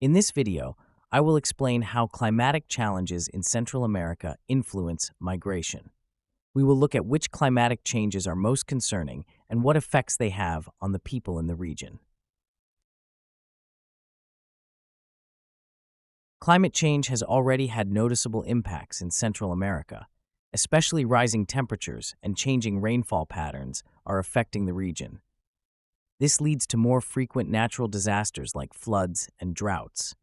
In this video, I will explain how climatic challenges in Central America influence migration. We will look at which climatic changes are most concerning and what effects they have on the people in the region. Climate change has already had noticeable impacts in Central America, especially rising temperatures and changing rainfall patterns are affecting the region. This leads to more frequent natural disasters like floods and droughts.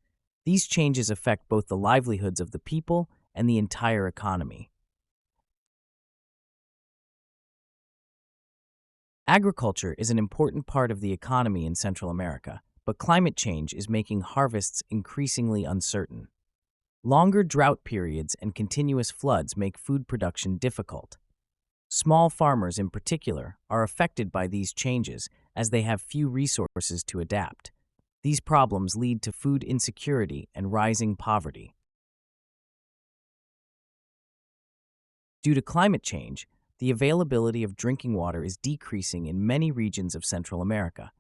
These changes affect both the livelihoods of the people and the entire economy. Agriculture is an important part of the economy in Central America, but climate change is making harvests increasingly uncertain. Longer drought periods and continuous floods make food production difficult. Small farmers, in particular, are affected by these changes as they have few resources to adapt. These problems lead to food insecurity and rising poverty. Due to climate change, the availability of drinking water is decreasing in many regions of Central America.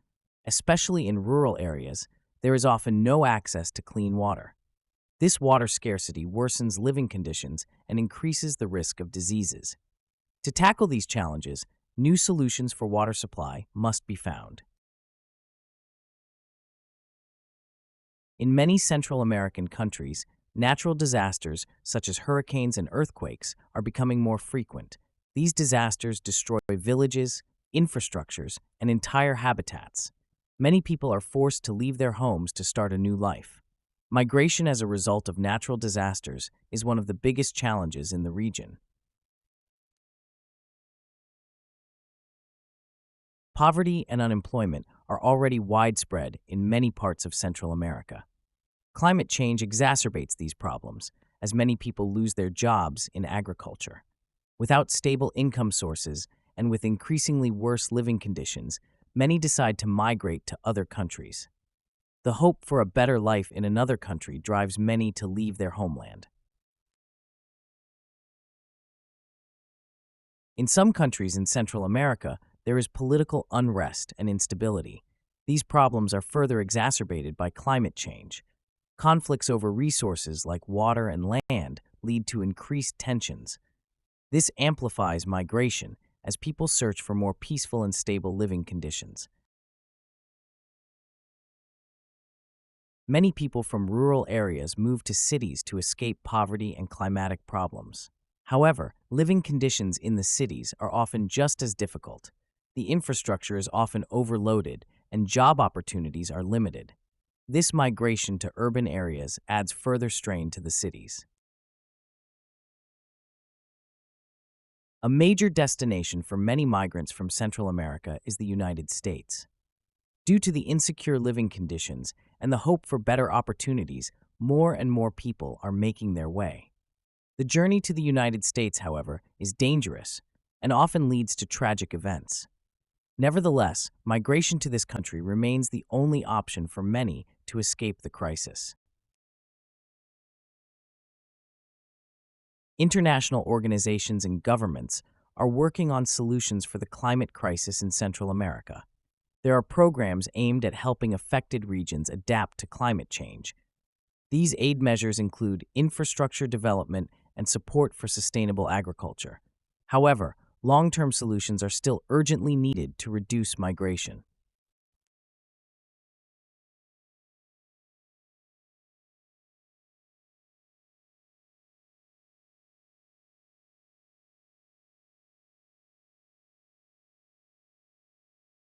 Especially in rural areas, there is often no access to clean water. This water scarcity worsens living conditions and increases the risk of diseases. To tackle these challenges, new solutions for water supply must be found. In many Central American countries, natural disasters such as hurricanes and earthquakes are becoming more frequent. These disasters destroy villages, infrastructures, and entire habitats. Many people are forced to leave their homes to start a new life. Migration as a result of natural disasters is one of the biggest challenges in the region. Poverty and unemployment are already widespread in many parts of Central America. Climate change exacerbates these problems, as many people lose their jobs in agriculture. Without stable income sources and with increasingly worse living conditions, many decide to migrate to other countries. The hope for a better life in another country drives many to leave their homeland. In some countries in Central America, there is political unrest and instability. These problems are further exacerbated by climate change. Conflicts over resources like water and land lead to increased tensions. This amplifies migration as people search for more peaceful and stable living conditions. Many people from rural areas move to cities to escape poverty and climatic problems. However, living conditions in the cities are often just as difficult. The infrastructure is often overloaded and job opportunities are limited. This migration to urban areas adds further strain to the cities. A major destination for many migrants from Central America is the United States. Due to the insecure living conditions and the hope for better opportunities, more and more people are making their way. The journey to the United States, however, is dangerous and often leads to tragic events. Nevertheless, migration to this country remains the only option for many to escape the crisis. International organizations and governments are working on solutions for the climate crisis in Central America. There are programs aimed at helping affected regions adapt to climate change. These aid measures include infrastructure development and support for sustainable agriculture. However, long-term solutions are still urgently needed to reduce migration.